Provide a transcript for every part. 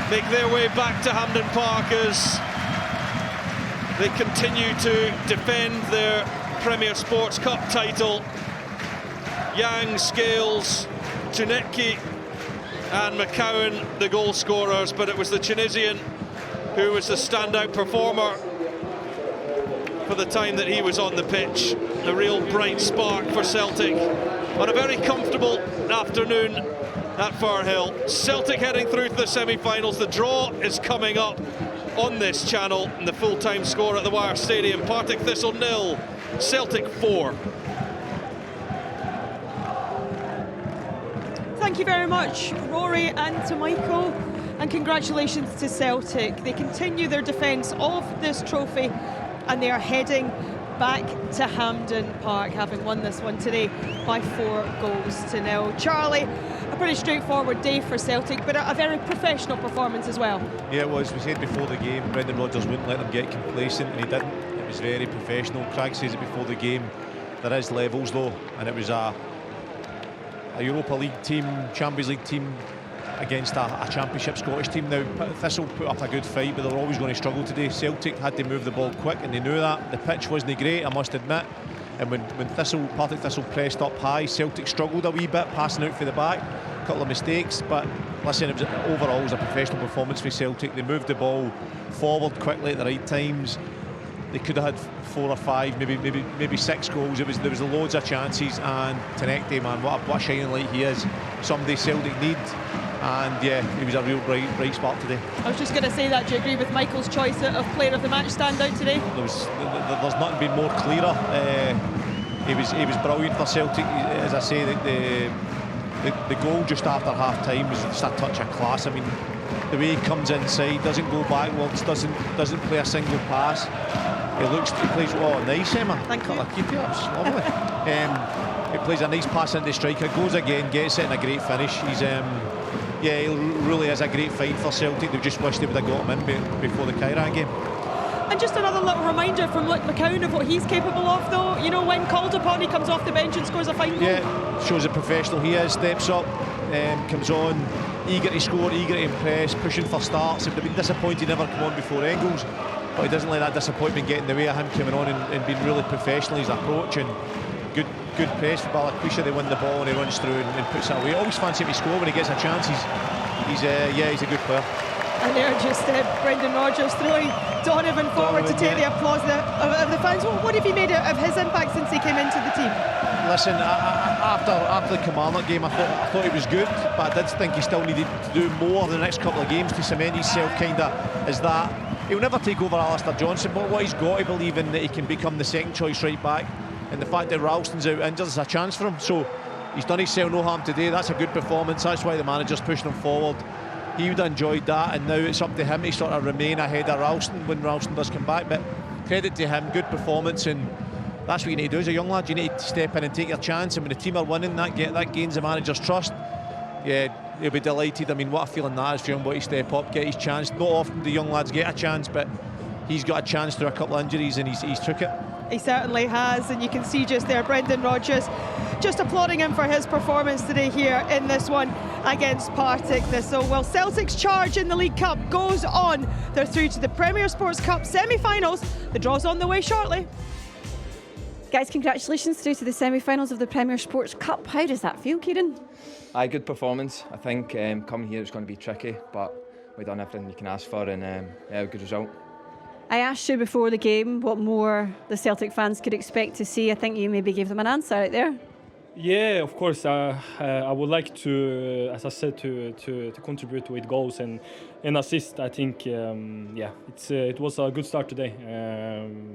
make their way back to Hampden Park as they continue to defend their Premier Sports Cup title. Yang, Scales, Junetki and McCowan, the goal scorers, but it was the Tunisian who was the standout performer for the time that he was on the pitch. The real bright spark for Celtic on a very comfortable afternoon at Firhill. Celtic heading through to the semi-finals. The draw is coming up on this channel, and the full-time score at the Wire Stadium: Partick Thistle 0, Celtic 4. Thank you very much, Rory and to Michael, and congratulations to Celtic. They continue their defence of this trophy and they are heading back to Hampden Park, having won this one today by 4-0. Charlie, a pretty straightforward day for Celtic, but a very professional performance as well. Yeah, it was. We said before the game, Brendan Rodgers wouldn't let them get complacent, and he didn't. It was very professional. Craig says it before the game. There is levels though, and it was a Europa League team, Champions League team against a Championship Scottish team. Now, Thistle put up a good fight, but they're always going to struggle today. Celtic had to move the ball quick, and they knew that. The pitch wasn't great, I must admit. And when Partick Thistle pressed up high, Celtic struggled a wee bit, passing out for the back. A couple of mistakes, but listen, overall it was a professional performance for Celtic. They moved the ball forward quickly at the right times. They could have had 4 or 5, maybe 6 goals. There was loads of chances, and Tanekte, man, what a shining light he is. Somebody Celtic need, and yeah, he was a real bright spark today. I was just going to say that. Do you agree with Michael's choice of player of the match stand out today? There's nothing been more clearer. He was brilliant for Celtic. As I say, the goal just after half time was just a touch of class. I mean, the way he comes inside, doesn't go backwards, doesn't play a single pass. He plays nice, Emma. Thank you. Keep it up, it's lovely. He plays a nice pass into striker, goes again, gets it, and a great finish. He's he really is a great find for Celtic. They just wish they would have got him in before the Kairan game. And just another little reminder from Luke McCowan of what he's capable of, though. You know, when called upon, he comes off the bench and scores a fine goal. Yeah, shows the professional he is. Steps up, comes on, eager to score, eager to impress, pushing for starts. It would have been disappointing never come on before Engels, but he doesn't let that disappointment get in the way of him coming on and being really professional in his approach. And good press for Balakwisha. They win the ball and he runs through and puts it away. Always fancy him to score when he gets a chance. He's a good player. And they're just Brendan Rodgers throwing Donovan forward to take the applause of the fans. What have you made of his impact since he came into the team? Listen, after the Kilmarnock game, I thought he was good, but I did think he still needed to do more the next couple of games to cement himself kind of as that. He'll never take over Alistair Johnson, but what he's got to believe in, that he can become the second choice right back, and the fact that Ralston's out injured is a chance for him. So he's done himself no harm today. That's a good performance. That's why the manager's pushing him forward. He would have enjoyed that, and now it's up to him to sort of remain ahead of Ralston when Ralston does come back. But credit to him, good performance, and that's what you need to do as a young lad. You need to step in and take your chance, and when the team are winning, that gains the manager's trust. Yeah, he'll be delighted. I mean, what a feeling that is for him, to step up, get his chance. Not often do young lads get a chance, but he's got a chance through a couple of injuries, and he's took it. He certainly has, and you can see just there Brendan Rodgers just applauding him for his performance today here in this one against Partick Thistle. Well, Celtic's charge in the League Cup goes on. They're through to the Premier Sports Cup semi-finals. The draw's on the way shortly. Guys, congratulations through to the semi-finals of the Premier Sports Cup. How does that feel, Kieran? Good performance. I think coming here it's going to be tricky, but we've done everything you can ask for, and a good result. I asked you before the game what more the Celtic fans could expect to see. I think you maybe gave them an answer out there. Yeah, of course. I would like to, as I said, to contribute with goals and assists. I think, it was a good start today.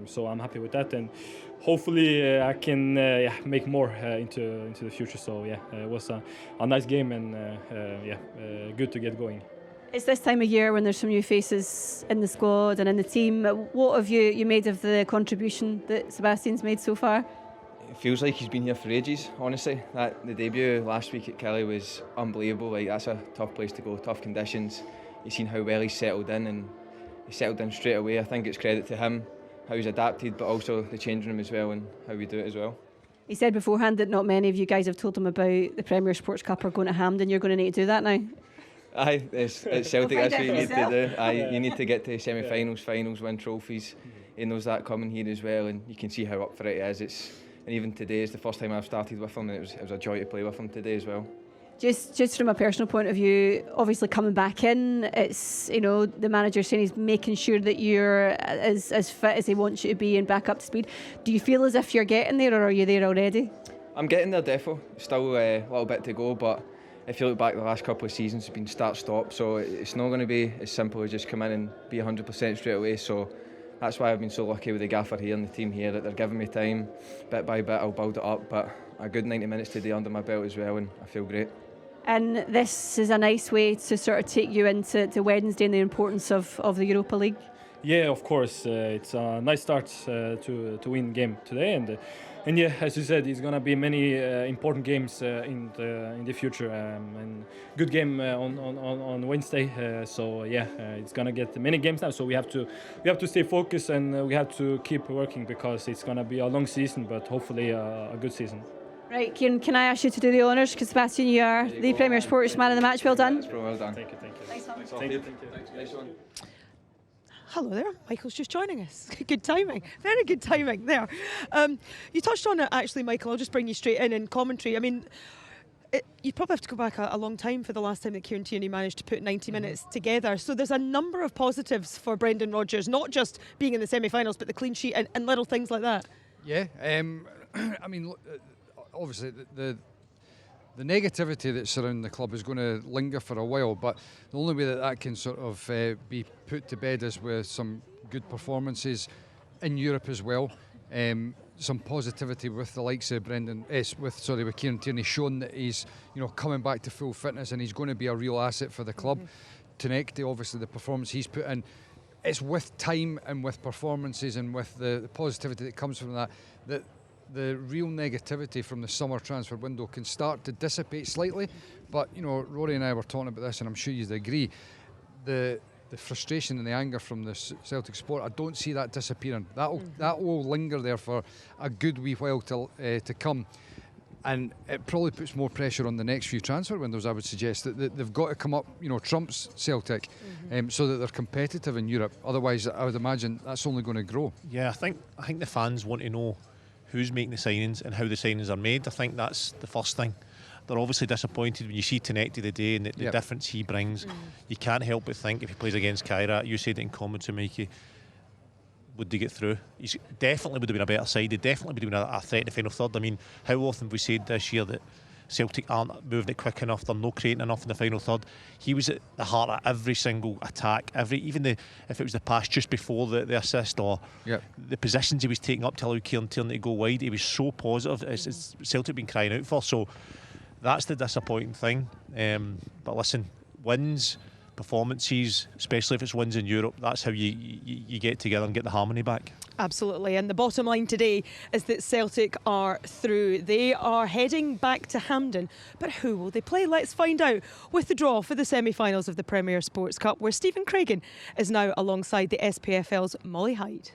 So I'm happy with that, and hopefully I can make more into the future. So it was a nice game, and good to get going. It's this time of year when there's some new faces in the squad and in the team. What have you made of the contribution that Sebastian's made so far? It feels like he's been here for ages, honestly. The debut last week at Kelly was unbelievable. Like, that's a tough place to go, tough conditions. You've seen how well he's settled in, and he settled in straight away. I think it's credit to him, how he's adapted, but also the changing room as well, and how we do it as well. He said beforehand that not many of you guys have told him about the Premier Sports Cup or going to Hampden. You're going to need to do that now. Aye, it's Celtic. That's what you need to do. Aye, you need to get to semi-finals, finals, win trophies. He knows that coming here as well, and you can see how up for it he is. And even today is the first time I've started with him, and it was a joy to play with him today as well. Just from a personal point of view, obviously coming back in, it's, you know, the manager saying he's making sure that you're as fit as he wants you to be and back up to speed. Do you feel as if you're getting there, or are you there already? I'm getting there, defo. Still a little bit to go, but if you look back the last couple of seasons, it's been start-stop, so it's not going to be as simple as just come in and be 100% straight away. So that's why I've been so lucky with the gaffer here and the team here, that they're giving me time. Bit by bit, I'll build it up, but a good 90 minutes today under my belt as well, and I feel great. And this is a nice way to sort of take you into Wednesday and the importance of the Europa League. Yeah, of course. It's a nice start to win game today, and yeah, as you said, it's gonna be many important games in the future, and good game on Wednesday. So yeah, it's gonna get many games now. So we have to stay focused, and we have to keep working, because it's gonna be a long season, but hopefully a good season. Right, Kieran, can I ask you to do the honours? Because Sebastian, you are the Premier Sports Man of the Match. Well done. Well done. Thank you. Nice one. Thank you. Nice one. Hello there, Michael's just joining us. Good timing, very good timing there. You touched on it actually, Michael. I'll just bring you straight in commentary. I mean, you'd probably have to go back a long time for the last time that Kieran Tierney managed to put 90 minutes together. So there's a number of positives for Brendan Rodgers, not just being in the semi-finals, but the clean sheet and little things like that. Yeah, I mean, obviously the negativity that surrounding the club is going to linger for a while, but the only way that can sort of be put to bed is with some good performances in Europe as well. Some positivity with the likes of with Kieran Tierney, showing that he's, you know, coming back to full fitness, and he's going to be a real asset for the club. Tinekti, obviously the performance he's put in, it's with time and with performances and with the positivity that comes from that the real negativity from the summer transfer window can start to dissipate slightly. But, you know, Rory and I were talking about this, and I'm sure you'd agree, the frustration and the anger from the Celtic support, I don't see that disappearing. That will linger there for a good wee while to come, and it probably puts more pressure on the next few transfer windows. I would suggest that they've got to come up, you know, trumps Celtic, so that they're competitive in Europe. Otherwise, I would imagine that's only going to grow. Yeah, I think the fans want to know who's making the signings and how the signings are made. I think that's the first thing. They're obviously disappointed when you see Tinekti today and the difference he brings. You can't help but think if he plays against Kyra, you said it in commentary, Mikey, would they get through? He definitely would have been a better side. He definitely would have been a threat in the final third. I mean, how often have we said this year that Celtic aren't moving it quick enough, they're not creating enough in the final third? He was at the heart of every single attack, if it was the pass just before the assist, or the positions he was taking up to allow Kieran Tierney to go wide. He was so positive. It's Celtic been crying out for. So that's the disappointing thing. But listen, wins, performances, especially if it's wins in Europe, that's how you get together and get the harmony back. Absolutely, and the bottom line today is that Celtic are through. They are heading back to Hampden, but who will they play? Let's find out with the draw for the semi-finals of the Premier Sports Cup, where Stephen Craigan is now alongside the SPFL's Molly Hyde.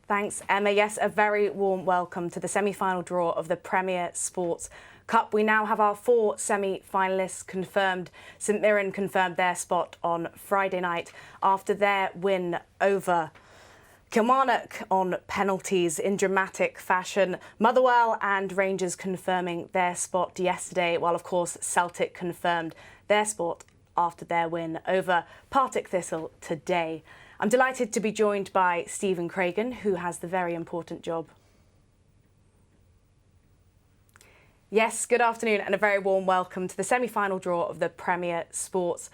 Thanks, Emma. Yes, a very warm welcome to the semi-final draw of the Premier Sports Cup. We now have our 4 semi-finalists confirmed. St Mirren confirmed their spot on Friday night after their win over Kilmarnock on penalties in dramatic fashion. Motherwell and Rangers confirming their spot yesterday, while of course Celtic confirmed their spot after their win over Partick Thistle today. I'm delighted to be joined by Stephen Craigan, who has the very important job. Yes, good afternoon and a very warm welcome to the semi-final draw of the Premier Sports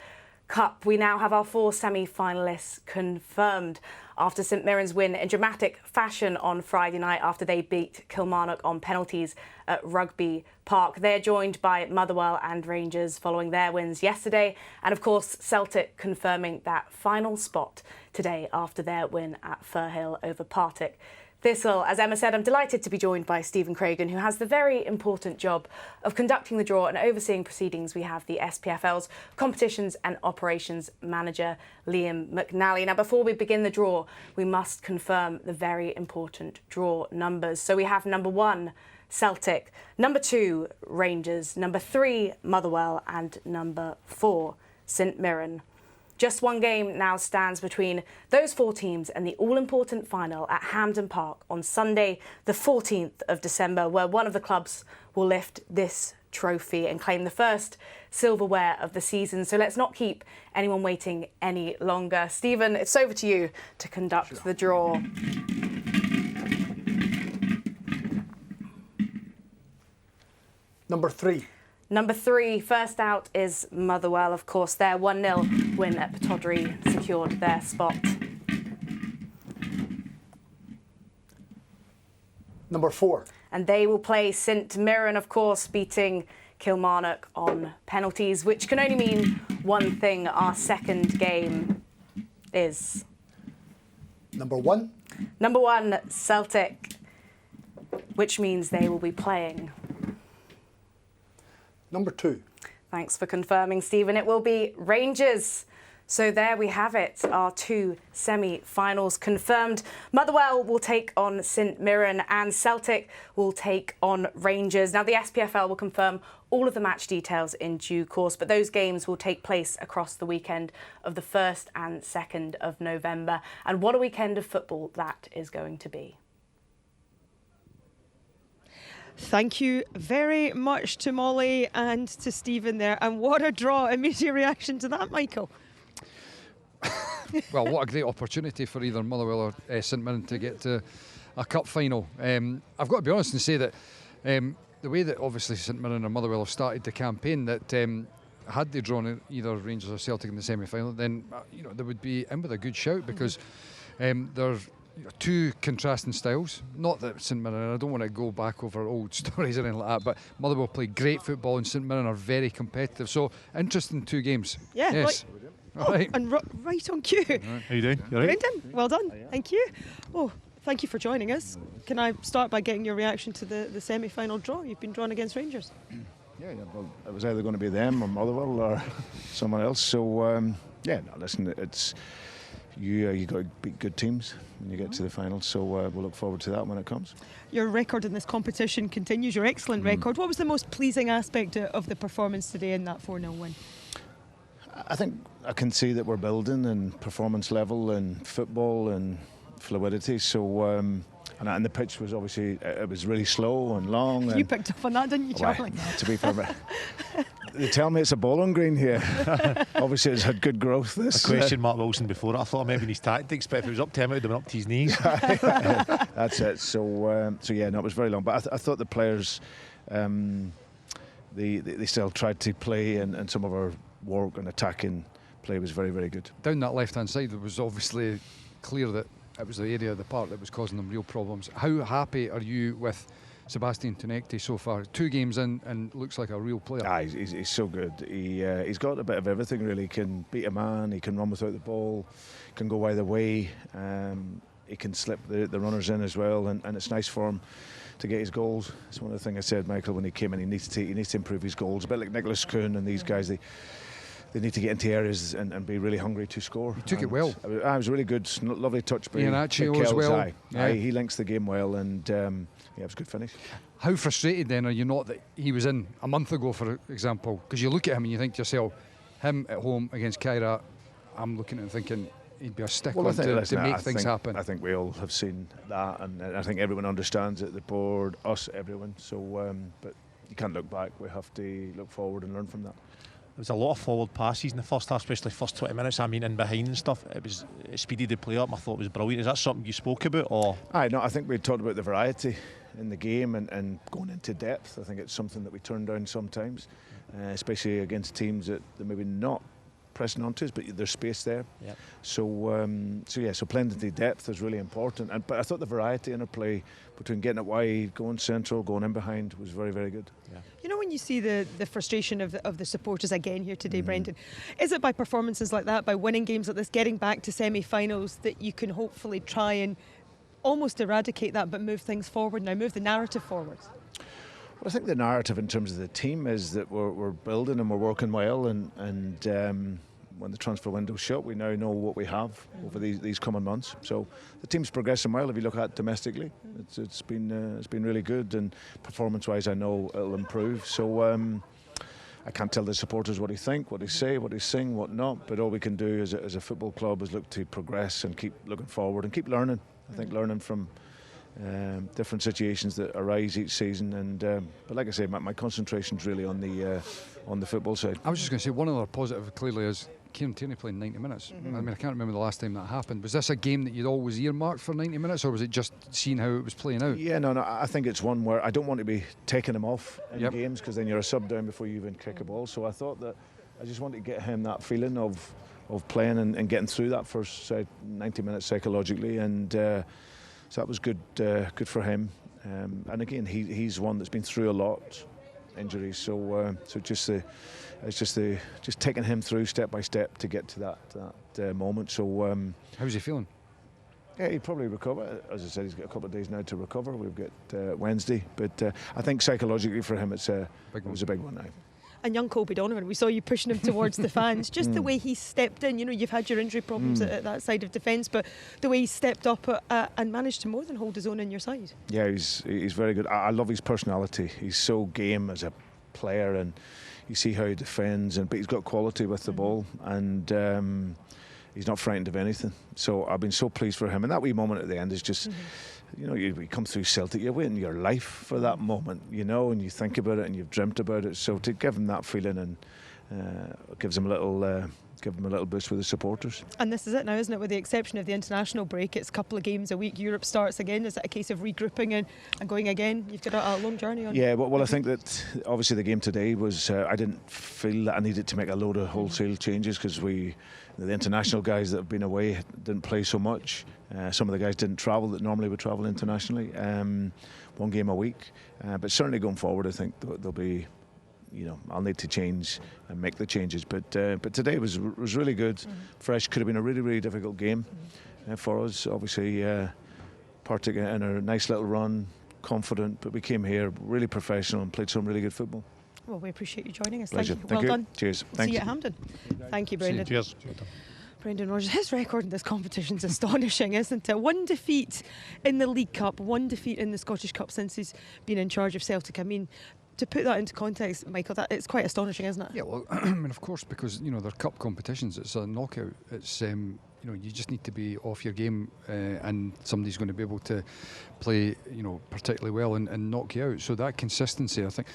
Cup. We now have our 4 semi-finalists confirmed after St Mirren's win in dramatic fashion on Friday night after they beat Kilmarnock on penalties at Rugby Park. They're joined by Motherwell and Rangers following their wins yesterday, and of course Celtic confirming that final spot today after their win at Firhill over Partick Thistle. As Emma said, I'm delighted to be joined by Stephen Craigan, who has the very important job of conducting the draw and overseeing proceedings. We have the SPFL's Competitions and Operations Manager, Liam McNally. Now, before we begin the draw, we must confirm the very important draw numbers. So we have number 1, Celtic, number 2, Rangers, number 3, Motherwell, and number 4, St Mirren. Just one game now stands between those 4 teams and the all-important final at Hampden Park on Sunday, the 14th of December, where one of the clubs will lift this trophy and claim the first silverware of the season. So let's not keep anyone waiting any longer. Stephen, it's over to you to conduct the draw. Number 3. Number 3, first out is Motherwell, of course. Their 1-0 win at Pittodrie secured their spot. Number 4. And they will play St Mirren, of course, beating Kilmarnock on penalties, which can only mean one thing. Our second game is... Number 1. Number 1, Celtic, which means they will be playing... Number 2. Thanks for confirming, Stephen. It will be Rangers. So there we have it, our 2 semi-finals confirmed. Motherwell will take on St Mirren and Celtic will take on Rangers. Now, the SPFL will confirm all of the match details in due course, but those games will take place across the weekend of the 1st and 2nd of November. And what a weekend of football that is going to be. Thank you very much to Molly and to Stephen there. And what a draw. Immediate reaction to that, Michael? Well, what a great opportunity for either Motherwell or St Mirren to get to a cup final. I've got to be honest and say that the way that obviously St Mirren or Motherwell have started the campaign, that had they drawn either Rangers or Celtic in the semi-final, then they would be in with a good shout, because they're 2 contrasting styles. Not that St Mirren, I don't want to go back over old stories or anything like that, but Motherwell play great football and St Mirren are very competitive. So interesting 2 games. Yeah, yes. Right. And right on cue. How you doing? You all right? Brendan, well done. Thank you. Oh, thank you for joining us. Can I start by getting your reaction to the semi-final draw? You've been drawn against Rangers. Yeah, well, it was either going to be them or Motherwell or someone else. So, listen, it's you got to beat good teams when you get to the final. So we'll look forward to that when it comes. Your record in this competition continues, your excellent record. What was the most pleasing aspect of the performance today in that 4-0 win? I think I can see that we're building in performance level and football and fluidity. So, and the pitch was obviously, it was really slow and long. You picked up on that, didn't you, Charlie? Well, to be fair, they tell me it's a bowling green here. Obviously, it's had good growth. This I questioned Mark Wilson before. I thought maybe his tactics, but if it was up to him, it would have been up to his knees. That's it. So yeah, no, it was very long. But I thought the players, they still tried to play, and some of our work and attacking play was very, very good. Down that left-hand side, it was obviously clear that it was the area of the park that was causing them real problems. How happy are you with Sebastian Tunekti so far? 2 games in and looks like a real player. He's so good. He's got a bit of everything really. He can beat a man, he can run without the ball, can go either way, he can slip the runners in as well, and it's nice for him to get his goals. It's one of the things I said, Michael, when he came in, he needs to improve his goals. A bit like Nicholas Kuhn and these guys, they need to get into areas and be really hungry to score. He took it well. It was really good, lovely touch by Iheanacho as well. He links the game well, and it was a good finish. How frustrated then are you not that he was in a month ago, for example? Because you look at him and you think to yourself, him at home against Kyra, I'm looking at him thinking he'd be a stickler to make things happen. I think we all have seen that, and I think everyone understands it, the board, us, everyone. So, but you can't look back. We have to look forward and learn from that. There was a lot of forward passes in the first half, especially first 20 minutes. I mean, in behind and stuff. It speeded the play up. I thought it was brilliant. Is that something you spoke about, or? I think we talked about the variety in the game and going into depth. I think it's something that we turn down sometimes, especially against teams that they're maybe not pressing onto us, but there's space there. Yep. So plenty of depth is really important. But I thought the variety in our play between getting it wide, going central, going in behind was very, very good. Yeah. You know, when you see the frustration of the supporters again here today, Brendan, is it by performances like that, by winning games like this, getting back to semi-finals, that you can hopefully try and almost eradicate that, but move things forward now, move the narrative forward? Well, I think the narrative in terms of the team is that we're building and we're working well, and when the transfer window's shut, we now know what we have over these coming months. So the team's progressing well. If you look at it domestically, it's been really good, and performance-wise, I know it'll improve. So I can't tell the supporters what they think, what they say, what they sing, what not. But all we can do as a football club is look to progress and keep looking forward and keep learning. I think learning from different situations that arise each season. And but like I say, my concentration's really on the football side. I was just going to say, one other positive clearly is Kieran Tierney playing 90 minutes. I mean, I can't remember the last time that happened. Was this a game that you'd always earmarked for 90 minutes, or was it just seeing how it was playing out? Yeah, no, I think it's one where I don't want to be taking him off in games, because then you're a sub down before you even kick a ball. So I thought that I just wanted to get him that feeling of playing and getting through that first 90 minutes psychologically, and so that was good for him. And again, he's one that's been through a lot, injuries. So just taking him through step by step to get to that moment. So how's he feeling? Yeah, he'd probably recover. As I said, he's got a couple of days now to recover. We've got Wednesday, but I think psychologically for him, it was a big one now. And young Colby Donovan, we saw you pushing him towards the fans. Just the way he stepped in. You know, you've had your injury problems at that side of defence, but the way he stepped up and managed to more than hold his own in your side. Yeah, he's very good. I love his personality. He's so game as a player, and you see how he defends, but he's got quality with the ball, and he's not frightened of anything. So I've been so pleased for him. And that wee moment at the end is just, you know, you come through Celtic, you're waiting your life for that moment, you know, and you think about it and you've dreamt about it. So to give him that feeling and gives him a little boost with the supporters. And this is it now, isn't it? With the exception of the international break, it's a couple of games a week. Europe starts again. Is it a case of regrouping and going again? You've got a long journey on. Yeah, well, I think that obviously the game today was. I didn't feel that I needed to make a load of wholesale changes, because the international guys that have been away didn't play so much. Some of the guys didn't travel that normally would travel internationally. One game a week, but certainly going forward, I think there'll be. You know, I'll need to change and make the changes, but today was really good, fresh. Could have been a really, really difficult game for us. Obviously, Partick in a nice little run, confident, but we came here really professional and played some really good football. Well, we appreciate you joining us. Pleasure. Thank you. Well done. Cheers. See you at Hampden. Thank you, Brendan. Cheers. Brendan Rodgers, his record in this competition is astonishing, isn't it? 1 defeat in the League Cup, 1 defeat in the Scottish Cup since he's been in charge of Celtic. I mean, to put that into context, Michael, it's quite astonishing, isn't it? Yeah, well, I mean, of course, because, you know, they're cup competitions, it's a knockout. It's, you know, you just need to be off your game and somebody's going to be able to play, you know, particularly well and knock you out. So that consistency, I think,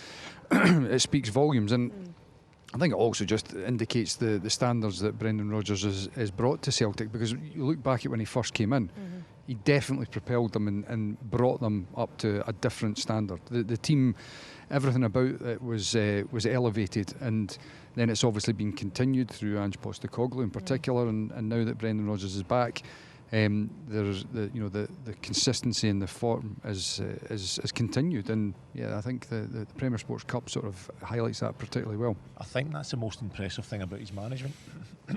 it speaks volumes. And I think it also just indicates the standards that Brendan Rodgers has brought to Celtic, because you look back at when he first came in, he definitely propelled them and brought them up to a different standard. The team, everything about it was elevated, and then it's obviously been continued through Ange Postecoglou in particular, and now that Brendan Rodgers is back, there's the consistency in the form is continued, and yeah, I think the Premier Sports Cup sort of highlights that particularly well. I think that's the most impressive thing about his management.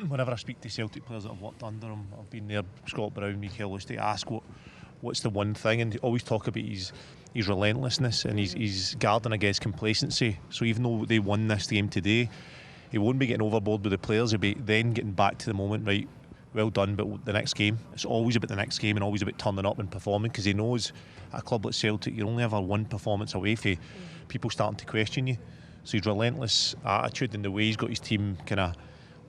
Whenever I speak to Celtic players that have worked under him, I've been there, Scott Brown, Michael Lusty, ask what's the one thing, and they always talk about his relentlessness and his guarding against complacency. So even though they won this game today, he won't be getting overboard with the players. He'll be then getting back to the moment, right, well done, but the next game. It's always about the next game and always about turning up and performing, because he knows at a club like Celtic, you're only ever one performance away from people starting to question you. So his relentless attitude and the way he's got his team kind of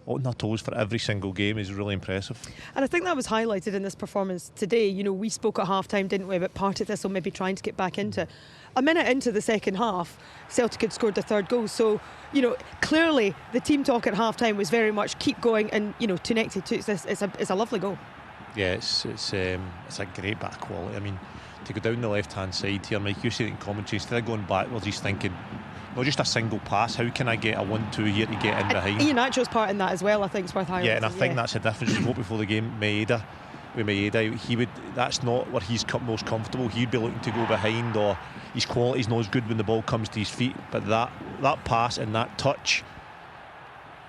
on their toes for every single game is really impressive. And I think that was highlighted in this performance today. You know, we spoke at half-time, didn't we, about Partick Thistle maybe trying to get back into it. A minute into the second half, Celtic had scored the third goal. So, you know, clearly the team talk at half-time was very much keep going, and, you know, Tunekti took this. It's a lovely goal. Yeah, it's a great back quality. I mean, to go down the left-hand side here, Mike, you see it in commentary, instead of going backwards, he's thinking, not just a single pass, how can I get a 1-2 here to get in behind? Ian Acho's part in that as well, I think, is worth highlighting. Yeah, and I think that's the difference. We spoke before the game, Maeda, that's not where he's most comfortable. He'd be looking to go behind, or his quality's not as good when the ball comes to his feet, but that pass and that touch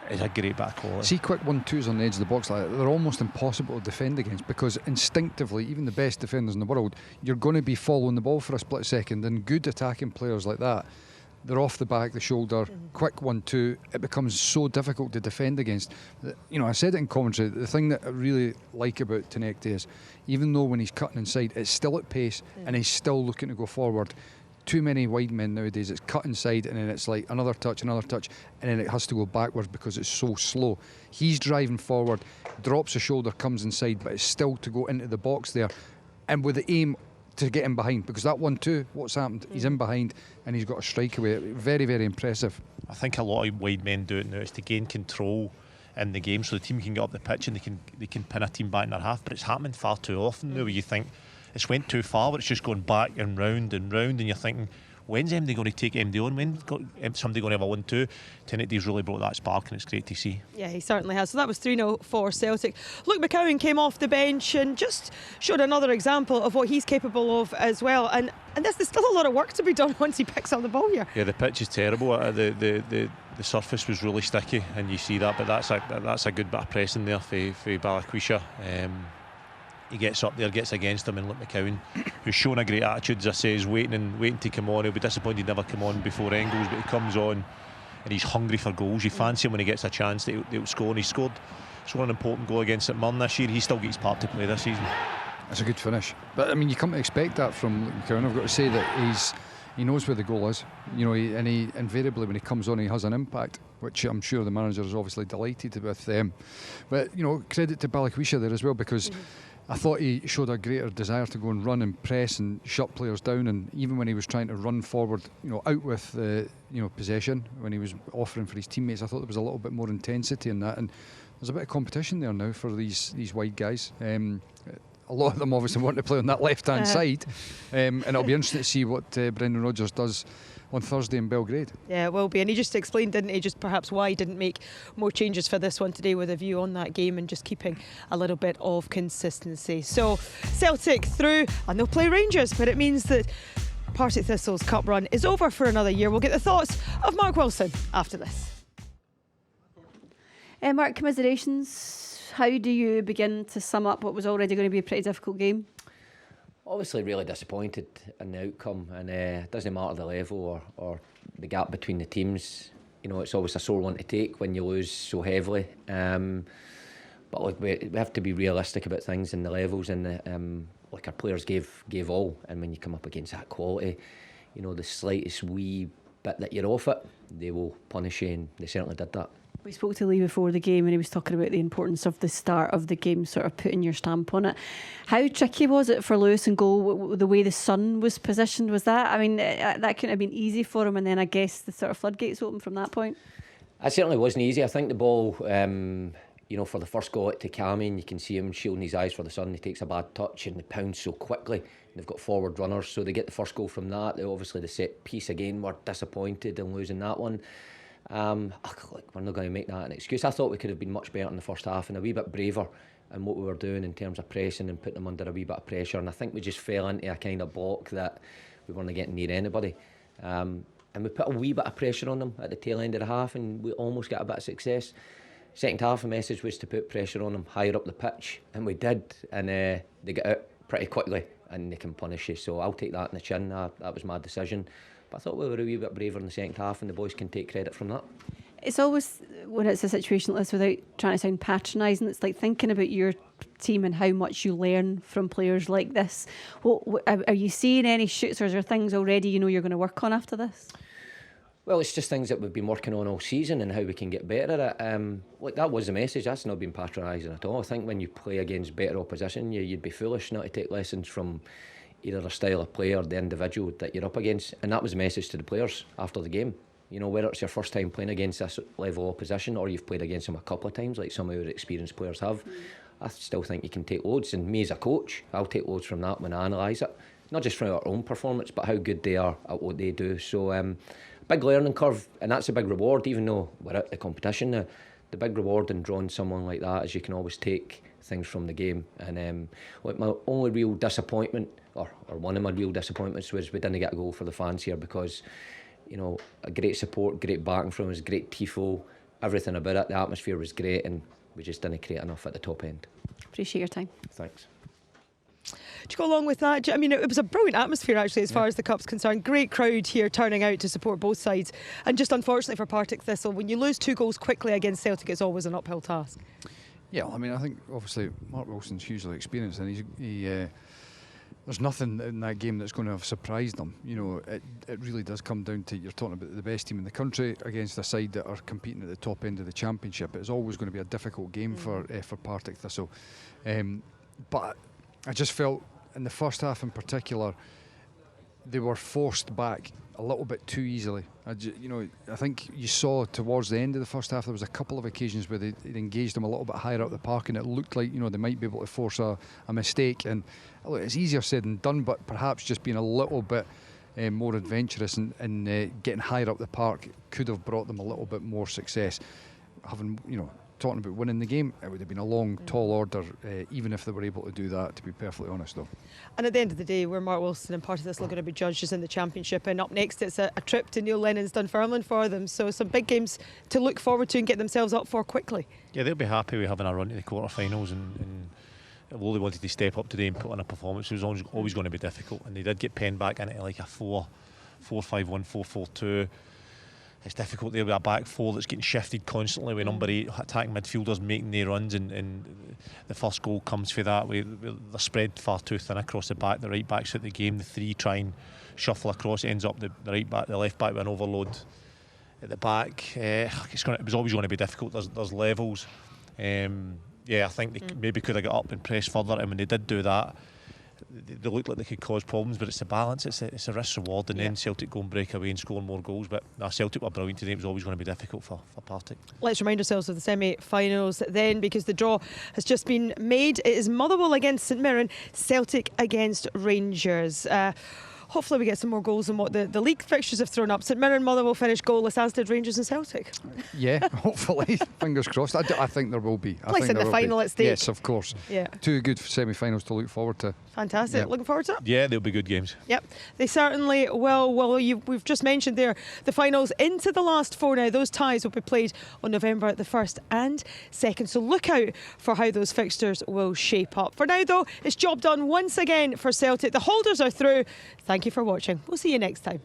is a great back quality. See, quick 1-2s on the edge of the box like that, they're almost impossible to defend against, because instinctively, even the best defenders in the world, you're going to be following the ball for a split second, and good attacking players like that, they're off the back, the shoulder, quick 1-2, it becomes so difficult to defend against. You know, I said it in commentary, the thing that I really like about Tunekti is, even though when he's cutting inside, it's still at pace and he's still looking to go forward. too many wide men nowadays. It's cut inside and then it's like another touch, and then it has to go backwards because it's so slow. He's driving forward, drops a shoulder, comes inside, but it's still to go into the box there, and with the aim to get him behind, because that 1-2, what's happened? He's in behind and he's got a strike away. Very, very impressive. I think a lot of wide men do it now is to gain control in the game, so the team can get up the pitch and they can pin a team back in their half. But it's happening far too often now, where you think it's went too far, but it's just going back and round, and you're thinking, when's MD going to take MD on? When's somebody going to have a 1-2? Tenetti's really brought that spark, and it's great to see. Yeah, he certainly has. So that was 3-0 for Celtic. Luke McCowan came off the bench and just showed another example of what he's capable of as well. And there's still a lot of work to be done once he picks up the ball here. Yeah, the pitch is terrible. The surface was really sticky, and you see that. But that's a good bit of pressing there for Balikwisha. He gets up there, gets against him, and Luke McCowan, who's shown a great attitude, as I say, is waiting to come on. He'll be disappointed he'd never come on before Engels, but he comes on and he's hungry for goals. You fancy him when he gets a chance that he'll score, and he scored an important goal against St Mirren this year. He's still got his part to play this season. That's a good finish. But I mean, you come to expect that from Luke McCowan. I've got to say that he knows where the goal is. You know, and he invariably, when he comes on, he has an impact, which I'm sure the manager is obviously delighted with them. But you know, credit to Balikwisha there as well, because I thought he showed a greater desire to go and run and press and shut players down, and even when he was trying to run forward, you know, out with possession, when he was offering for his teammates, I thought there was a little bit more intensity in that, and there's a bit of competition there now for these wide guys. A lot of them obviously want to play on that left-hand side, and it'll be interesting to see what Brendan Rodgers does on Thursday in Belgrade. Yeah, it will be. And he just explained, didn't he, just perhaps why he didn't make more changes for this one today, with a view on that game and just keeping a little bit of consistency. So Celtic through, and they'll play Rangers, but it means that Partick Thistle's cup run is over for another year. We'll get the thoughts of Mark Wilson after this. Mark, commiserations. How do you begin to sum up what was already going to be a pretty difficult game? Obviously really disappointed in the outcome, and it doesn't matter the level or the gap between the teams. You know, it's always a sore one to take when you lose so heavily. But look, we have to be realistic about things and the levels, and like our players gave all, and when you come up against that quality, you know, the slightest wee bit that you're off it, they will punish you, and they certainly did that. We spoke to Lee before the game and he was talking about the importance of the start of the game, sort of putting your stamp on it. How tricky was it for Lewis in goal, the way the sun was positioned? Was that, I mean, that couldn't have been easy for him, and then I guess the sort of floodgates open from that point? It certainly wasn't easy. I think the ball, you know, for the first goal to Cammy, and you can see him shielding his eyes for the sun. He takes a bad touch and they pounce so quickly. They've got forward runners, so they get the first goal from that. They obviously, the set piece again, were disappointed in losing that one. Look, we're not going to make that an excuse. I thought we could have been much better in the first half and a wee bit braver in what we were doing in terms of pressing and putting them under a wee bit of pressure, and I think we just fell into a kind of block that we weren't getting near anybody, and we put a wee bit of pressure on them at the tail end of the half, and we almost got a bit of success. Second half, the message was to put pressure on them higher up the pitch, and we did, and they got out pretty quickly and they can punish you, so I'll take that in the chin. That was my decision. But I thought we were a wee bit braver in the second half, and the boys can take credit from that. It's always, when it's a situation like this, without trying to sound patronising, it's like thinking about your team and how much you learn from players like this. What are you seeing any shoots, or is there things already you know you're going to work on after this? Well, it's just things that we've been working on all season and how we can get better at it. Look, that was the message. That's not been patronising at all. I think when you play against better opposition, you'd be foolish not to take lessons from either the style of play or the individual that you're up against, and that was the message to the players after the game. You know, whether it's your first time playing against this level of opposition or you've played against them a couple of times like some of our experienced players have, I still think you can take loads, and me as a coach, I'll take loads from that when I analyse it, not just from our own performance but how good they are at what they do. So big learning curve, and that's a big reward. Even though we're at the competition, the big reward in drawing someone like that is you can always take things from the game. And like my only real disappointment, or one of my real disappointments, was we didn't get a goal for the fans here, because, you know, a great support, great backing from us, great tifo, everything about it. The atmosphere was great, and we just didn't create enough at the top end. Appreciate your time. Thanks. To go along with that, I mean, it was a brilliant atmosphere actually as far as the Cup's concerned. Great crowd here turning out to support both sides, and just unfortunately for Partick Thistle, when you lose 2 goals quickly against Celtic, it's always an uphill task. Yeah, I mean, I think obviously Mark Wilson's hugely experienced, and there's nothing in that game that's going to have surprised them. You know, it really does come down to, you're talking about the best team in the country against a side that are competing at the top end of the championship. It's always going to be a difficult game for Partick Thistle. But I just felt in the first half in particular, they were forced back a little bit too easily. I think you saw towards the end of the first half there was a couple of occasions where they engaged them a little bit higher up the park, and it looked like, you know, they might be able to force a mistake. And look, it's easier said than done, but perhaps just being a little bit more adventurous and getting higher up the park could have brought them a little bit more success. Having, you know, talking about winning the game, it would have been a long, tall order, even if they were able to do that, to be perfectly honest, though. And at the end of the day, where Mark Wilson and Partick Thistle are going to be judges in the Championship, and up next it's a trip to Neil Lennon's Dunfermline for them, so some big games to look forward to and get themselves up for quickly. Yeah, they'll be happy with having a run to the quarter-finals, and although they wanted to step up today and put on a performance, it was always going to be difficult, and they did get penned back into like a 4-5-1, 4-4-2. It's difficult there with a back four that's getting shifted constantly with number 8 attacking midfielders making their runs, and the first goal comes for that. They're spread far too thin across the back. The right backs at the game, the 3 try and shuffle across. It ends up the right back, the left back with an overload at the back. It was always going to be difficult. There's levels. I think they maybe could have got up and pressed further, and when they did do that, they looked like they could cause problems, but it's the balance, it's a risk reward, and then Celtic go and break away and score more goals. But Celtic were brilliant today. It was always going to be difficult for Partick. Let's remind ourselves of the semi-finals then, because the draw has just been made. It is Motherwell against St Mirren, Celtic against Rangers. Hopefully we get some more goals than what the league fixtures have thrown up. St Mirren, Motherwell finished goalless, as did Rangers and Celtic. Yeah, hopefully. Fingers crossed. I think there will be. Place in the final at stake. Yes, of course. Yeah. 2 good semi-finals to look forward to. Fantastic. Looking forward to it? Yeah, they'll be good games. Yep, they certainly will. Well, we've just mentioned there the finals into the last 4 now. Those ties will be played on November the 1st and 2nd. So look out for how those fixtures will shape up. For now, though, it's job done once again for Celtic. The holders are through. Thank you for watching. We'll see you next time.